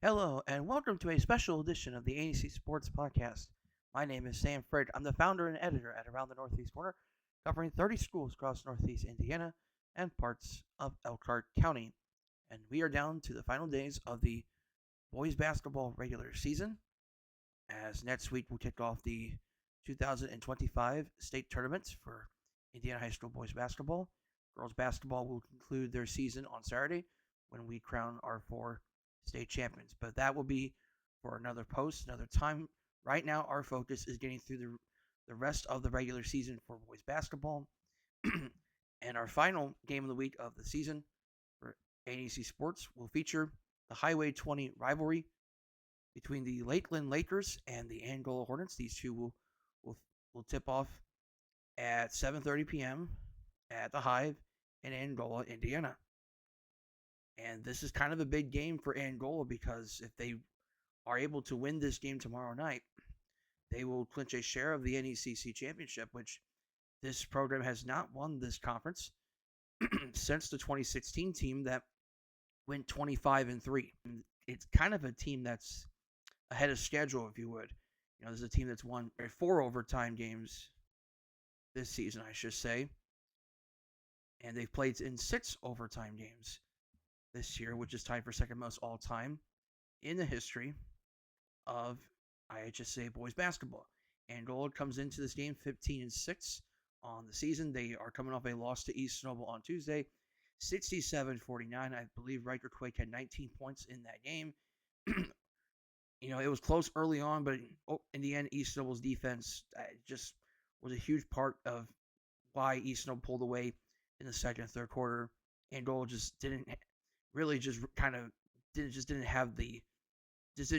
Hello, and welcome to a special edition of the ANEC Sports Podcast. My name is Sam Frid. I'm the founder and editor at Around the Northeast Corner, covering 30 schools across Northeast Indiana and parts of Elkhart County. And we are down to the final days of the boys basketball regular season, as next week we'll kick off the 2025 state tournaments for Indiana High School boys basketball. Girls basketball will conclude their season on Saturday when we crown our four state champions. But that will be for another post, another time. Right now, our focus is getting through the rest of the regular season for boys basketball. And our final game of the week of the season for ANEC Sports will feature the Highway 20 rivalry between the Lakeland Lakers and the Angola Hornets. These two will tip off at 7:30 p.m. at the Hive in Angola, Indiana. And this is kind of a big game for Angola because if they are able to win this game tomorrow night, they will clinch a share of the NECC championship, which this program has not won this conference since the 2016 team that went 25-3. It's kind of a team that's ahead of schedule, if you would. This is a team that's won 4 overtime games this season, I should say. And they've played in 6 overtime games this year, which is tied for second most all time in the history of IHSA boys basketball. Angola comes into this game 15-6 on the season. They are coming off a loss to East Snowball on Tuesday, 67-49. I believe Riker Quake had 19 points in that game. It was close early on, but in the end, East Snowball's defense just was a huge part of why East Snowball pulled away in the second and third quarter. Angola just didn't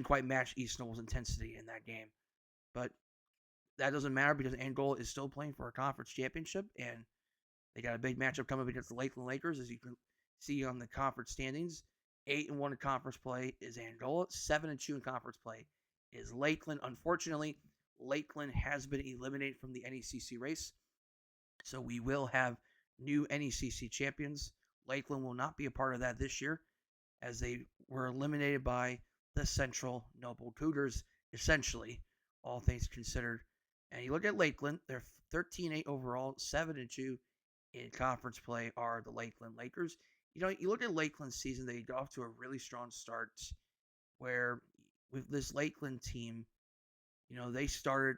quite match East Snowball's intensity in that game. But that doesn't matter because Angola is still playing for a conference championship, and they got a big matchup coming up against the Lakeland Lakers, as you can see on the conference standings. 8-1 in conference play is Angola. 7-2 in conference play is Lakeland. Unfortunately, Lakeland has been eliminated from the NECC race, so we will have new NECC champions. Lakeland will not be a part of that this year, as they were eliminated by the Central Noble Cougars, essentially, all things considered. And you look at Lakeland, they're 13-8 overall, 7-2 in conference play are the Lakeland Lakers. You look at Lakeland's season, they got off to a really strong start where with this Lakeland team, they started,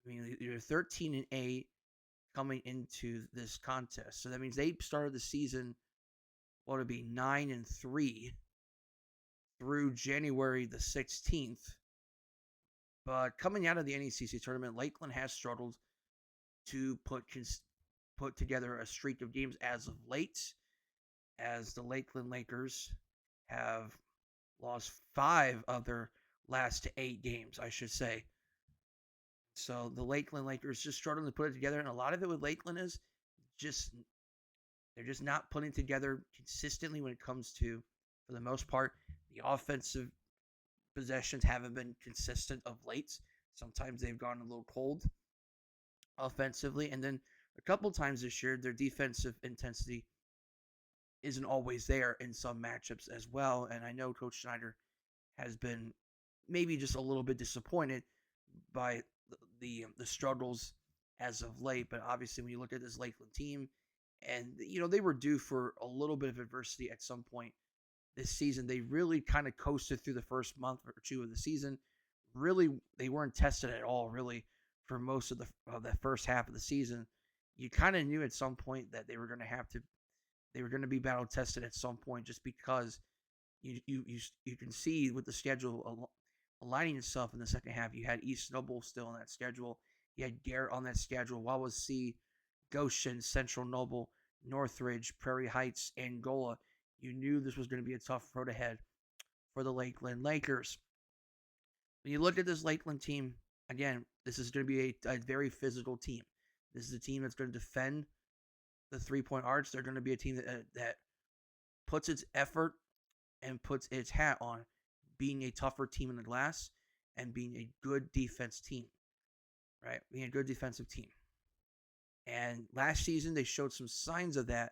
they're 13-8 coming into this contest. So that means they started the season, what would it be, 9-3 through January the 16th. But coming out of the NECC tournament, Lakeland has struggled to put together a streak of games as of late, as the Lakeland Lakers have lost 5 of their last 8 games, I should say. So the Lakeland Lakers just struggling to put it together, and a lot of it with Lakeland is they're just not putting together consistently when it comes to, for the most part, the offensive possessions haven't been consistent of late. Sometimes they've gone a little cold offensively, and then a couple times this year, their defensive intensity isn't always there in some matchups as well. And I know Coach Schneider has been maybe just a little bit disappointed by the struggles as of late. But obviously, when you look at this Lakeland team, and they were due for a little bit of adversity at some point this season. They really kind of coasted through the first month or 2 of the season. Really, they weren't tested at all, really, for most of the first half of the season. You kind of knew at some point that they were going to be battle tested at some point, just because you can see with the schedule aligning itself in the second half. You had East Noble still on that schedule. You had Garrett on that schedule. Wawa C, Goshen, Central Noble, Northridge, Prairie Heights, Angola. You knew this was going to be a tough road ahead for the Lakeland Lakers. When you look at this Lakeland team, again, this is going to be a very physical team. This is a team that's going to defend the three-point arch. They're going to be a team that puts its effort and puts its hat on being a tougher team in the glass and being a good defense team, right? Being a good defensive team. And last season, they showed some signs of that,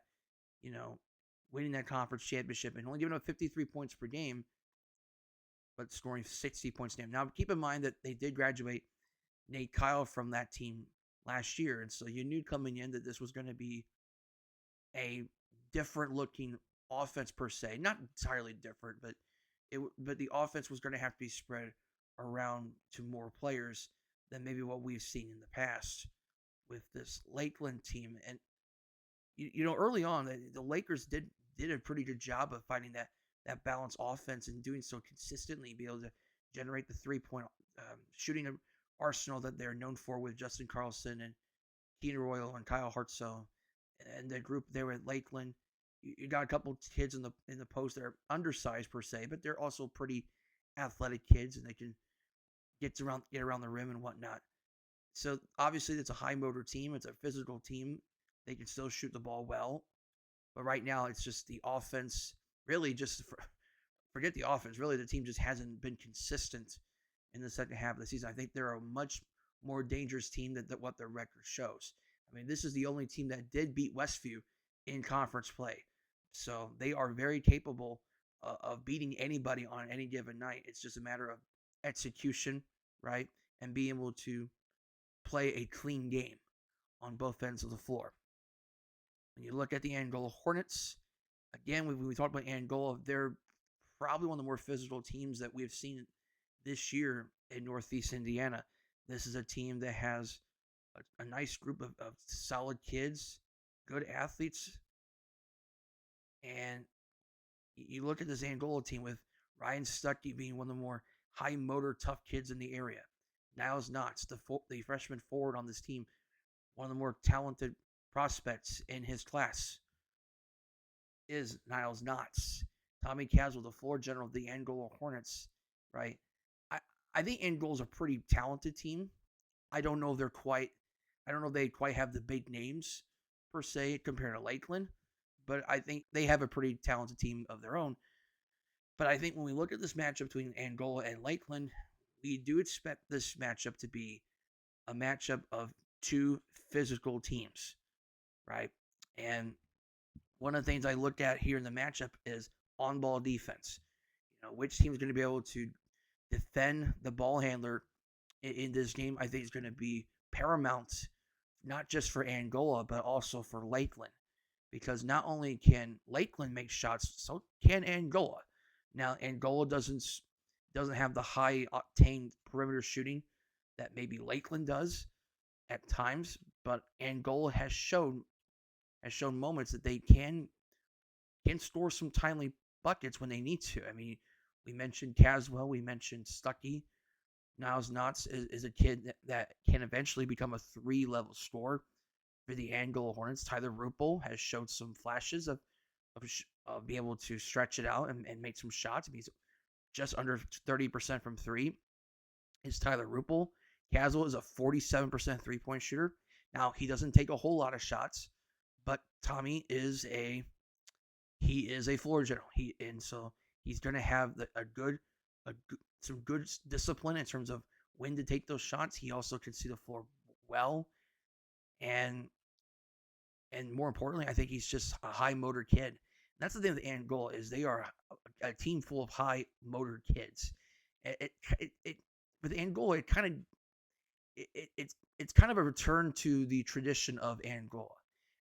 winning that conference championship and only giving up 53 points per game. but scoring 60 points a game. Now, keep in mind that they did graduate Nate Kyle from that team last year, and so you knew coming in that this was going to be a different looking offense per se, not entirely different, but the offense was going to have to be spread around to more players than maybe what we've seen in the past with this Lakeland team. And early on, the Lakers did a pretty good job of finding that balanced offense and doing so consistently, be able to generate the 3-point shooting arsenal that they're known for with Justin Carlson and Keenan Royal and Kyle Hartzell. And the group there at Lakeland, you got a couple kids in the post that are undersized per se, but they're also pretty athletic kids, and they can get around the rim and whatnot. So obviously, it's a high motor team. It's a physical team. They can still shoot the ball well, but right now it's just the offense. Really, forget the offense. Really, the team just hasn't been consistent in the second half of the season. I think they're a much more dangerous team than what their record shows. I mean, this is the only team that did beat Westview in conference play. So they are very capable of beating anybody on any given night. It's just a matter of execution, right? And being able to play a clean game on both ends of the floor. When you look at the Angola Hornets, again, when we talk about Angola, they're probably one of the more physical teams that we've seen this year in Northeast Indiana. This is a team that has a nice group of solid kids, good athletes. And you look at this Angola team with Ryan Stuckey being one of the more high motor, tough kids in the area. Niles Knotts, the freshman forward on this team, one of the more talented prospects in his class is Niles Knotts. Tommy Caswell, the floor general of the Angola Hornets, right? I think Angola's a pretty talented team. I don't know if they quite have the big names per se compared to Lakeland, but I think they have a pretty talented team of their own. But I think when we look at this matchup between Angola and Lakeland, we do expect this matchup to be a matchup of two physical teams, right? And one of the things I look at here in the matchup is on-ball defense. Which team is going to be able to defend the ball handler in this game, I think is going to be paramount, not just for Angola, but also for Lakeland. Because not only can Lakeland make shots, so can Angola. Now, Angola doesn't have the high-octane perimeter shooting that maybe Lakeland does at times, but Angola has shown moments that they can score some timely buckets when they need to. I mean, we mentioned Caswell, we mentioned Stuckey. Niles Knotts is a kid that can eventually become a 3-level scorer for the Angola Hornets. Tyler Rupel has showed some flashes of being able to stretch it out and make some shots. He's just under 30% from 3. Is Tyler Rupel. Caswell is a 47% 3-point shooter. Now, he doesn't take a whole lot of shots, but Tommy is a floor general. So he's going to have some good discipline in terms of when to take those shots. He also can see the floor well, and more importantly, I think he's just a high motor kid. And that's the thing with Angola is they are a team full of high motor kids. With Angola, it's kind of a return to the tradition of Angola,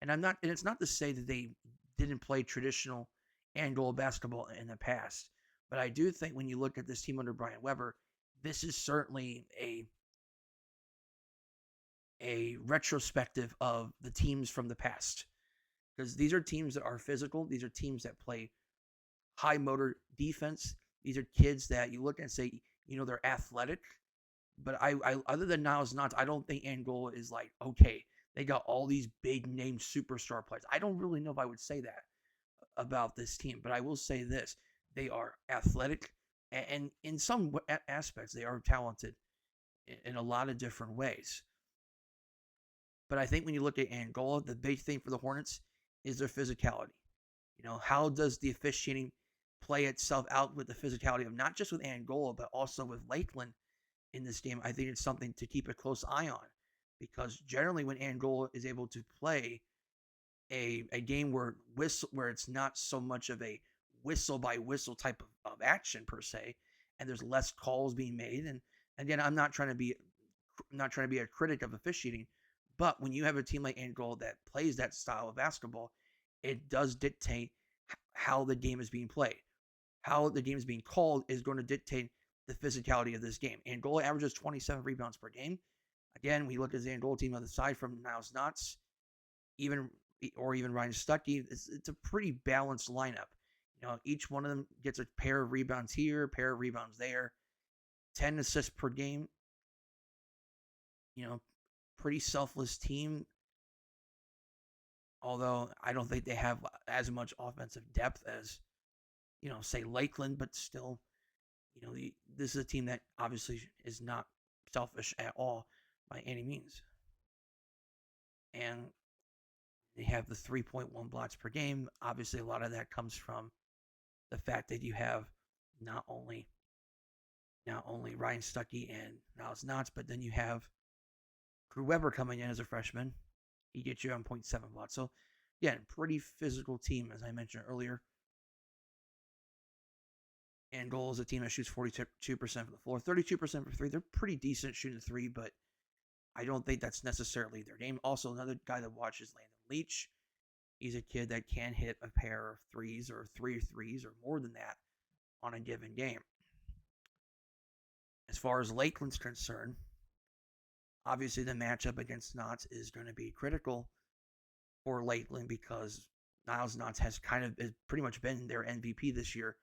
and it's not to say that they didn't play traditional Angola basketball in the past. But I do think when you look at this team under Brian Weber, this is certainly a retrospective of the teams from the past. Because these are teams that are physical. These are teams that play high motor defense. These are kids that you look and say, they're athletic. But I other than Niles Knotts, I don't think Angola is like, okay, they got all these big name superstar players. I don't really know if I would say that about this team. But I will say this. They are athletic, and in some aspects, they are talented in a lot of different ways. But I think when you look at Angola, the big thing for the Hornets is their physicality. How does the officiating play itself out with the physicality of not just with Angola, but also with Lakeland in this game? I think it's something to keep a close eye on, because generally when Angola is able to play a game where it's not so much of a whistle by whistle type of action per se, and there's less calls being made. And again, I'm not trying to be a critic of officiating, but when you have a team like Angola that plays that style of basketball, it does dictate how the game is being played. How the game is being called is going to dictate the physicality of this game. Angola averages 27 rebounds per game. Again, we look at the Angola team on the side from Niles Knotts, even Ryan Stuckey. It's a pretty balanced lineup. Each one of them gets a pair of rebounds here, a pair of rebounds there, 10 assists per game. Pretty selfless team. Although I don't think they have as much offensive depth as, say Lakeland, but still, this is a team that obviously is not selfish at all by any means. And they have the 3.1 blocks per game. Obviously, a lot of that comes from the fact that you have not only Ryan Stuckey and Niles Knotts, but then you have Drew Weber coming in as a freshman. He gets you on 0.7 blocks. So, again, pretty physical team, as I mentioned earlier. Angola is a team that shoots 42% from the floor, 32% for three. They're pretty decent shooting three, but I don't think that's necessarily their game. Also, another guy that watches Landon Leach. He's a kid that can hit a pair of threes or three threes or more than that on a given game. As far as Lakeland's concerned, obviously the matchup against Knotts is going to be critical for Lakeland because Niles Knotts has pretty much been their MVP this year,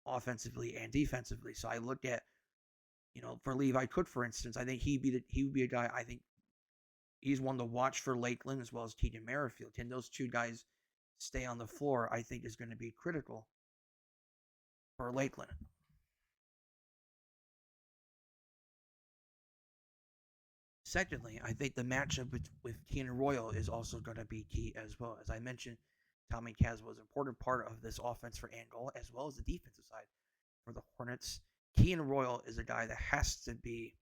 offensively and defensively. So I look at, for Levi Cook, for instance, I think he would be a guy. I think he's one to watch for Lakeland as well as Keegan Merrifield. Can those two guys stay on the floor? I think is going to be critical for Lakeland. Secondly, I think the matchup with Keanu Royal is also going to be key as well. As I mentioned, Tommy Kaz was an important part of this offense for Angola as well as the defensive side for the Hornets. Keanu Royal is a guy that has to be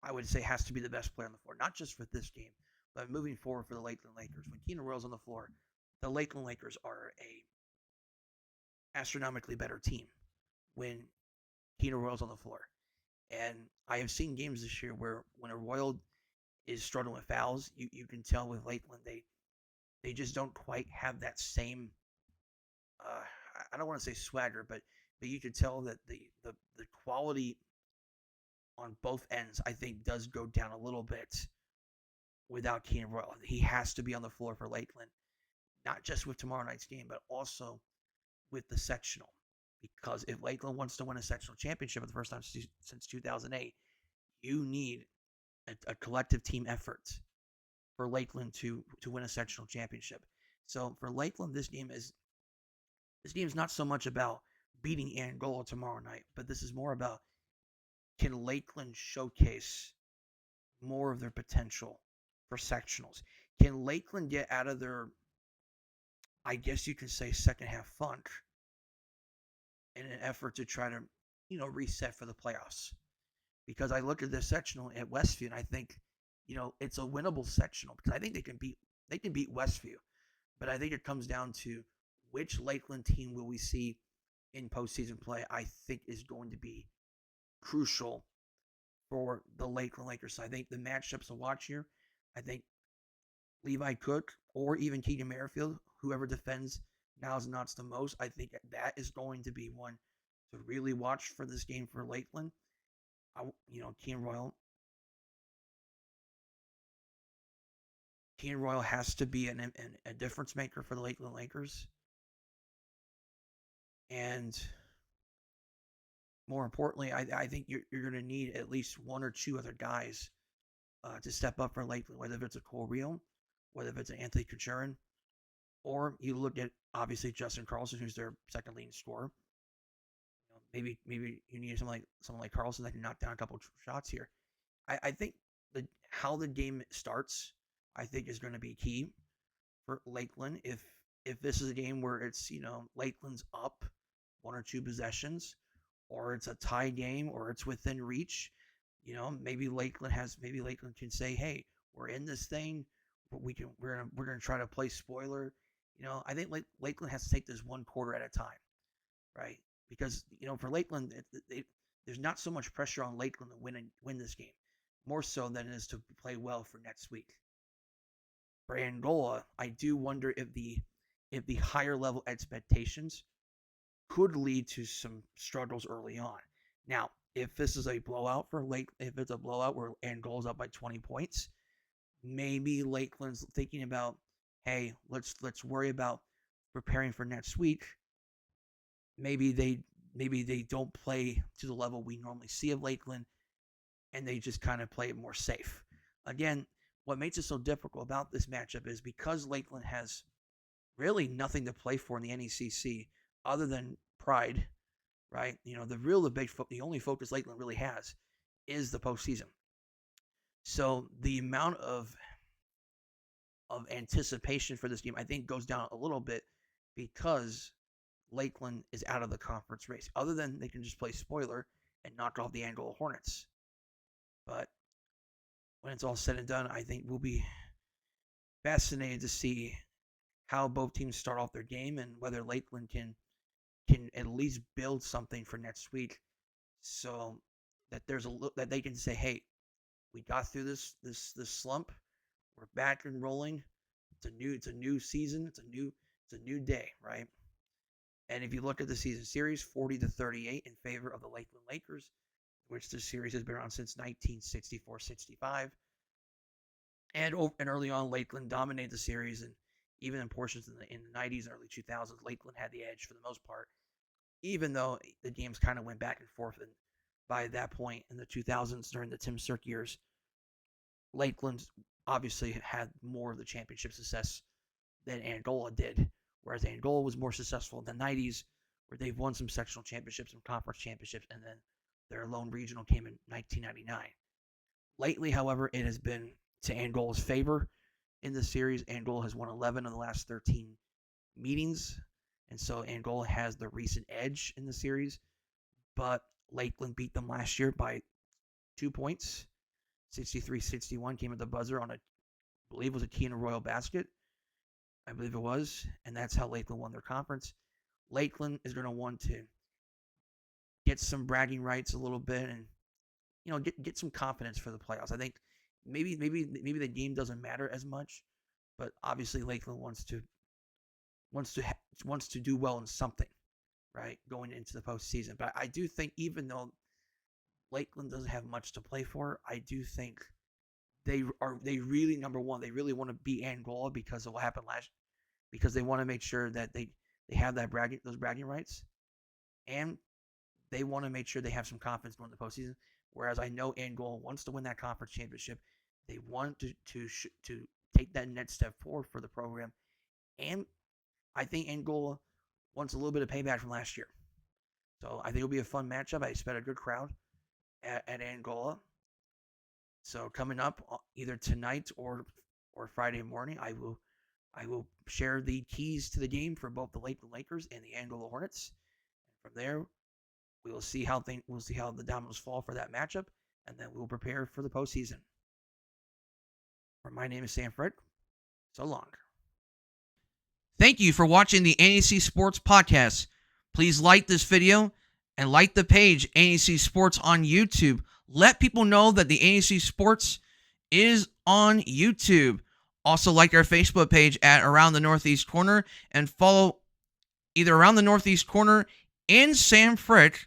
the best player on the floor, not just for this game, but moving forward for the Lakeland Lakers. When Keanu Royal's on the floor, the Lakeland Lakers are a astronomically better team when Keanu Royal's on the floor. And I have seen games this year where when a Royal is struggling with fouls, you can tell with Lakeland they just don't quite have that same I don't want to say swagger, but you can tell that the quality on both ends I think does go down a little bit without Keanu Royal. He has to be on the floor for Lakeland, not just with tomorrow night's game, but also with the sectional. Because if Lakeland wants to win a sectional championship for the first time since 2008, you need a collective team effort for Lakeland to win a sectional championship. So for Lakeland, this game is not so much about beating Angola tomorrow night, but this is more about, can Lakeland showcase more of their potential for sectionals? Can Lakeland get out of their, I guess you can say, second half funk in an effort to try to, reset for the playoffs? Because I look at this sectional at Westview and I think, it's a winnable sectional because I think they can beat Westview. But I think it comes down to which Lakeland team will we see in postseason play. I think is going to be crucial for the Lakeland Lakers. So I think the matchups to watch here, I think Levi Cook or even Keegan Merrifield, whoever defends Niles Knotts the most, I think that is going to be one to really watch for this game for Lakeland. Keanu Royal has to be a difference maker for the Lakeland Lakers. And more importantly, I think you're going to need at least one or two other guys to step up for Lakeland, whether it's a Cole Real, whether it's an Anthony Kucherin, or you look at, obviously, Justin Carlson, who's their second leading scorer. Maybe you need someone like Carlson that can knock down a couple shots here. I think how the game starts, I think, is going to be key for Lakeland. If this is a game where it's, Lakeland's up one or two possessions, or it's a tie game, or it's within reach, maybe Lakeland can say, hey, we're in this thing, but we're gonna try to play spoiler. I think Lakeland has to take this one quarter at a time, right? Because for Lakeland, there's not so much pressure on Lakeland to win this game, more so than it is to play well for next week. For Angola, I do wonder if the higher level expectations could lead to some struggles early on. Now, if this is a blowout for if it's a blowout where Angola's up by 20 points, maybe Lakeland's thinking about, hey, let's worry about preparing for next week. Maybe they don't play to the level we normally see of Lakeland, and they just kind of play it more safe. Again, what makes it so difficult about this matchup is because Lakeland has really nothing to play for in the NECC other than pride, right? The only focus Lakeland really has is the postseason. So the amount of anticipation for this game, I think, goes down a little bit because Lakeland is out of the conference race. Other than they can just play spoiler and knock off the Angola Hornets. But when it's all said and done, I think we'll be fascinated to see how both teams start off their game and whether Lakeland can at least build something for next week, so that that they can say, hey, we got through this slump. We're back and rolling. It's a new season. It's a new day, right? And if you look at the season series, 40-38 in favor of the Lakeland Lakers, which this series has been around since 1964-65. And early on, Lakeland dominated the series, and even in portions in the 90s and early 2000s, Lakeland had the edge for the most part, even though the games kind of went back and forth. And by that point in the 2000s, during the Tim Cirque years, Lakeland obviously had more of the championship success than Angola did, whereas Angola was more successful in the 90s, where they've won some sectional championships and conference championships, and then their lone regional came in 1999. Lately, however, it has been to Angola's favor in the series. Angola has won 11 of the last 13 meetings, and so Angola has the recent edge in the series. But Lakeland beat them last year by 2 points. 63-61 came at the buzzer on I believe it was a Tina Royal basket. I believe it was, and that's how Lakeland won their conference. Lakeland is going to want to get some bragging rights a little bit, and get some confidence for the playoffs. I think maybe the game doesn't matter as much, but obviously Lakeland wants to do well in something, right, going into the postseason. But I do think, even though Lakeland doesn't have much to play for, I do think they really, number one, they really want to beat Angola because of what happened because they want to make sure that they have those bragging rights, and they want to make sure they have some confidence going into the postseason. Whereas I know Angola wants to win that conference championship. They want to take that next step forward for the program, and I think Angola wants a little bit of payback from last year. So I think it'll be a fun matchup. I expect a good crowd at Angola. So coming up either tonight or Friday morning, I will share the keys to the game for both the Lakeland Lakers and the Angola Hornets. And from there, we'll see how the dominoes fall for that matchup, and then we'll prepare for the postseason. My name is Sam Frick. So long. Thank you for watching the NEC Sports Podcast. Please like this video and like the page NEC Sports on YouTube. Let people know that the NEC Sports is on YouTube. Also like our Facebook page at Around the Northeast Corner, and follow either Around the Northeast Corner and Sam Frick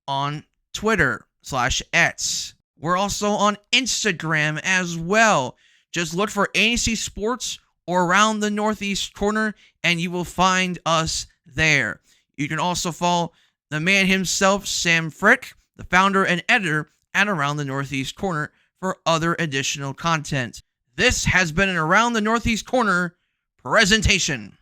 on Twitter/X. We're also on Instagram as well. Just look for NEC Sports or Around the Northeast Corner, and you will find us there. You can also follow the man himself, Sam Frick, the founder and editor at Around the Northeast Corner, for other additional content. This has been an Around the Northeast Corner presentation.